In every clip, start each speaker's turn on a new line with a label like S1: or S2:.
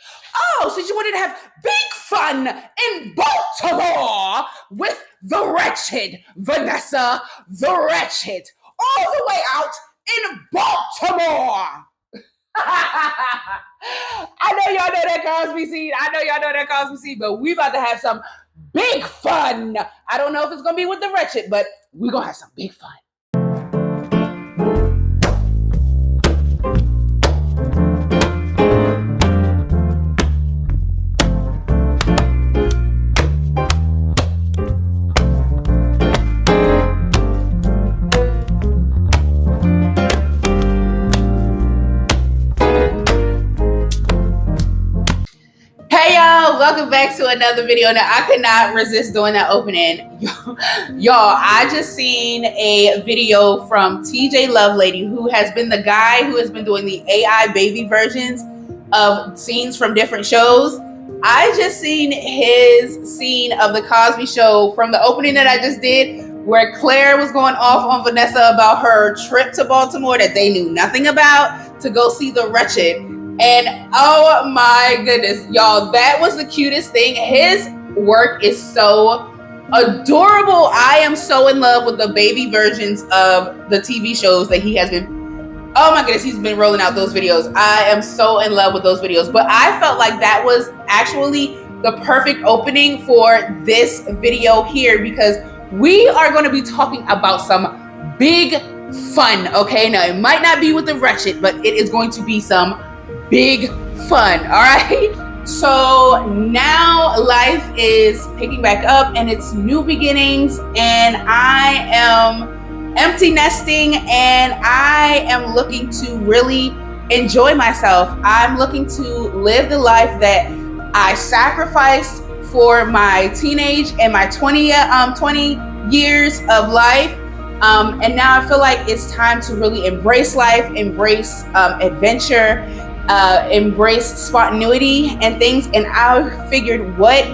S1: Oh, so you wanted to have big fun in Baltimore with the wretched Vanessa the Wretched, all the way out in Baltimore. I know y'all know that Cosby scene. But we about to have some big fun. I don't know if it's going to be with the wretched, but we're going to have some big fun. Welcome back to another video. Now, I could not resist doing that opening. Y'all, I just seen a video from TJ Lovelady, who has been the guy who has been doing the AI baby versions of scenes from different shows. I just seen his scene of the Cosby Show from the opening that I just did, where Claire was going off on Vanessa about her trip to Baltimore that they knew nothing about to go see the wretched. And oh my goodness, y'all, that was the cutest thing. His work is so adorable. I am so in love with the baby versions of the TV shows that he has been, oh my goodness, he's been rolling out those videos. I am so in love with those videos. But I felt like that was actually the perfect opening for this video here, because we are going to be talking about some big fun, okay? Now, it might not be with the wretched, but it is going to be some big fun. All right, so now life is picking back up and it's new beginnings, and I am empty nesting, and I am looking to really enjoy myself. I'm looking to live the life that I sacrificed for my teenage and my 20 years of life, and now I feel like it's time to really embrace life, embrace adventure, embrace spontaneity and things. And I figured, what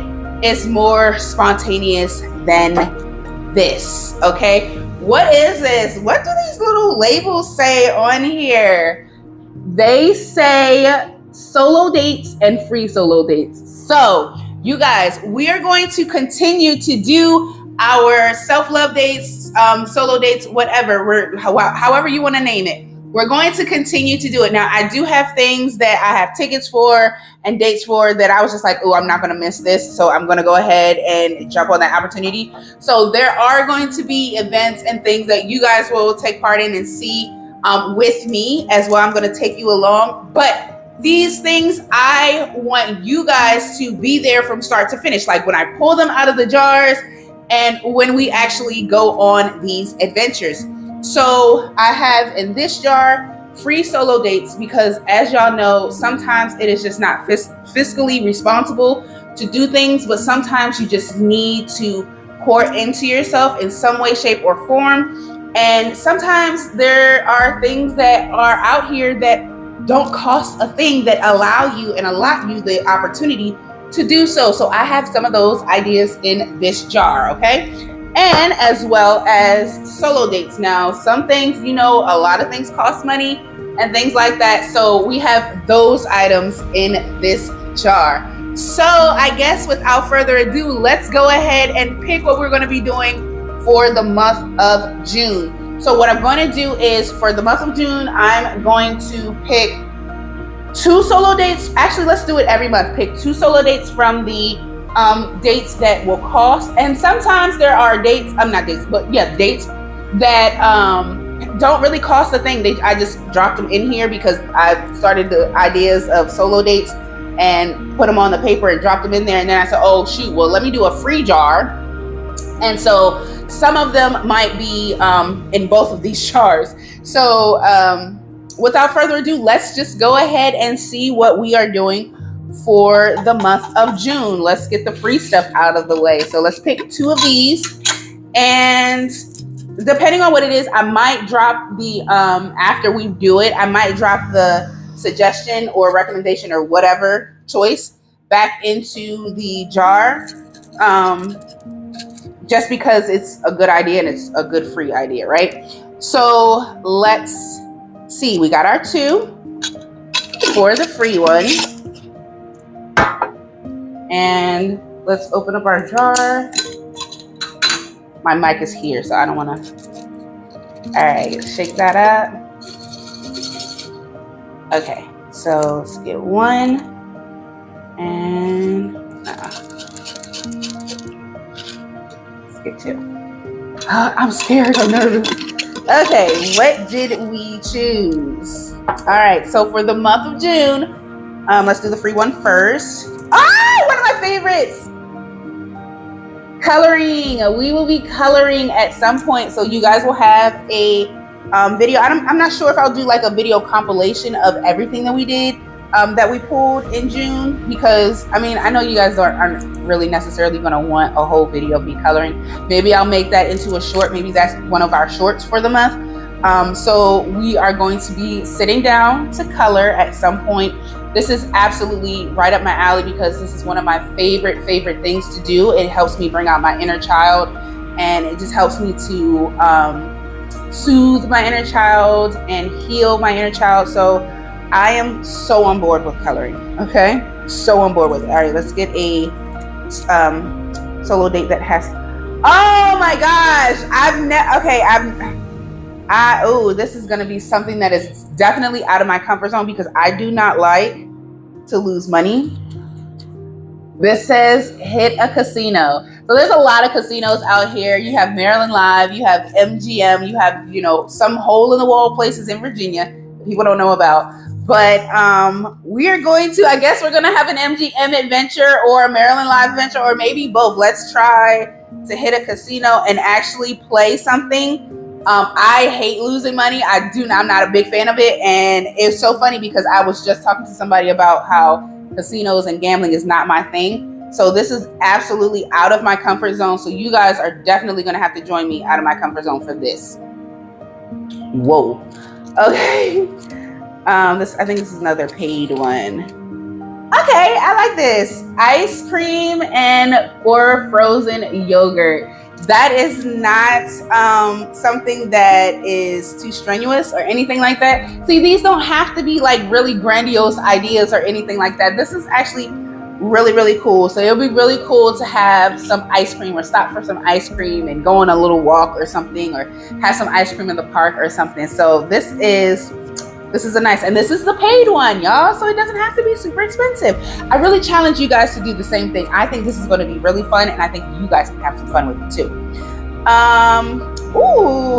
S1: is more spontaneous than this? Okay, what is this? What do these little labels say on here? They say solo dates and free solo dates. So you guys, we are going to continue to do our self-love dates, solo dates, whatever, however you want to name it. We're going to continue to do it. Now, I do have things that I have tickets for and dates for that I was just like, oh, I'm not going to miss this. So I'm going to go ahead and jump on that opportunity. So there are going to be events and things that you guys will take part in and see with me as well. I'm going to take you along. But these things, I want you guys to be there from start to finish. Like when I pull them out of the jars and when we actually go on these adventures. So I have in this jar free solo dates, because as y'all know, sometimes it is just not fiscally responsible to do things, but sometimes you just need to pour into yourself in some way, shape, or form. And sometimes there are things that are out here that don't cost a thing that allow you and allot you the opportunity to do so. So I have some of those ideas in this jar, okay? And as well as solo dates. Now, some things, you know, a lot of things cost money and things like that. So we have those items in this jar. So I guess without further ado, let's go ahead and pick what we're going to be doing for the month of June. So what I'm going to do is, for the month of June, I'm going to pick 2 solo dates. Actually, let's do it every month. Pick 2 solo dates from the dates that will cost. And sometimes there are dates, dates that don't really cost a thing. I just dropped them in here because I started the ideas of solo dates and put them on the paper and dropped them in there. And then I said, oh shoot, well, let me do a free jar. And so some of them might be in both of these jars. So without further ado, let's just go ahead and see what we are doing for the month of June. Let's get the free stuff out of the way. So let's pick 2 of these, and depending on what it is, I might drop the after we do it, I might drop the suggestion or recommendation or whatever choice back into the jar, just because it's a good idea and it's a good free idea, right? So let's see, we got our 2 for the free one. And let's open up our jar. My mic is here, so I don't want to. All right, shake that up. Okay, so let's get one. And let's get two. I'm scared, I'm nervous. Okay, what did we choose? All right, so for the month of June, let's do the free one first. Oh, one of my favorites. Coloring. We will be coloring at some point, so you guys will have a video. I'm not sure if I'll do like a video compilation of everything that we did that we pulled in June, because I mean, I know you guys aren't really necessarily going to want a whole video of me coloring. Maybe I'll make that into a short. Maybe that's one of our shorts for the month. So we are going to be sitting down to color at some point. This is absolutely right up my alley because this is one of my favorite things to do. It helps me bring out my inner child, and it just helps me to soothe my inner child and heal my inner child. So I am so on board with coloring. Okay, so on board with it. All right, let's get a solo date that has. Oh my gosh, this is gonna be something that is definitely out of my comfort zone because I do not like to lose money. This says hit a casino. So there's a lot of casinos out here. You have Maryland Live, you have MGM, you have, some hole in the wall places in Virginia people don't know about. But we're going to have an MGM adventure or a Maryland Live adventure, or maybe both. Let's try to hit a casino and actually play something. I hate losing money. I'm not a big fan of it. And it's so funny because I was just talking to somebody about how casinos and gambling is not my thing. So this is absolutely out of my comfort zone. So you guys are definitely going to have to join me out of my comfort zone for this. Whoa. Okay. I think this is another paid one. Okay, I like this. Ice cream or frozen yogurt. That is not something that is too strenuous or anything like that. See, these don't have to be like really grandiose ideas or anything like that. This is actually really cool. So it'll be really cool to have some ice cream or stop for some ice cream and go on a little walk or something, or have some ice cream in the park or something. So this is a nice, and this is the paid one, y'all, so it doesn't have to be super expensive. I really challenge you guys to do the same thing. I think this is going to be really fun, and I think you guys can have some fun with it too.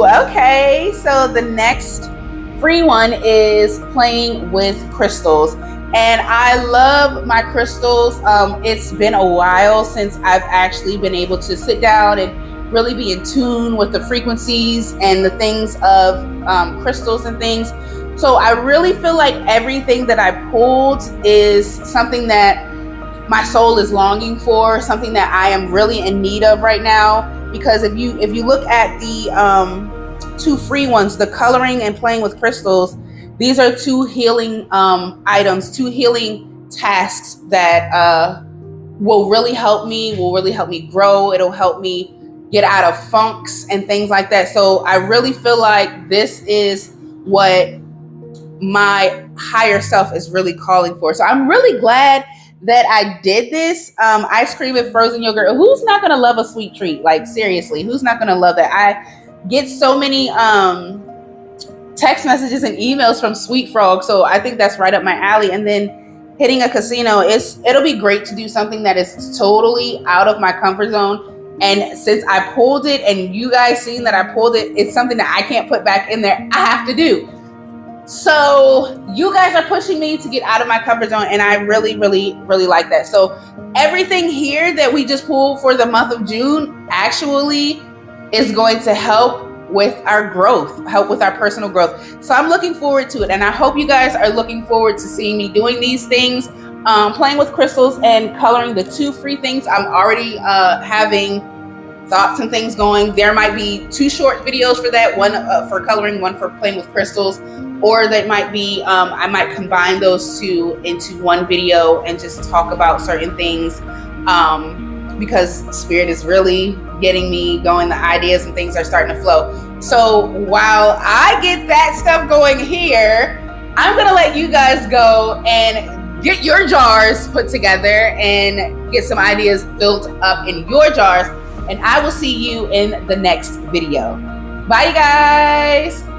S1: Okay, so the next free one is playing with crystals, and I love my crystals. It's been a while since I've actually been able to sit down and really be in tune with the frequencies and the things of crystals and things. So I really feel like everything that I pulled is something that my soul is longing for, something that I am really in need of right now. Because if you look at the two free ones, the coloring and playing with crystals, these are two healing items, two healing tasks that will really help me grow. It'll help me get out of funks and things like that. So I really feel like this is what my higher self is really calling for. So I'm really glad that I did this. Ice cream and frozen yogurt. Who's not gonna love a sweet treat? Like seriously, who's not gonna love that? I get so many text messages and emails from Sweet Frog, so I think that's right up my alley. And then hitting a casino, it'll be great to do something that is totally out of my comfort zone. And since I pulled it and you guys seen that I pulled it, it's something that I can't put back in there. I have to do. So you guys are pushing me to get out of my comfort zone, and I really like that. So everything here that we just pulled for the month of June actually is going to help with our growth, help with our personal growth. So I'm looking forward to it, and I hope you guys are looking forward to seeing me doing these things, playing with crystals and coloring the two free things. I'm already having thoughts and things going. There might be two short videos for that, one for coloring, one for playing with crystals, or that might be I might combine those two into one video and just talk about certain things, because Spirit is really getting me going. The ideas and things are starting to flow. So while I get that stuff going here, I'm gonna let you guys go and get your jars put together and get some ideas built up in your jars. And I will see you in the next video. Bye, you guys.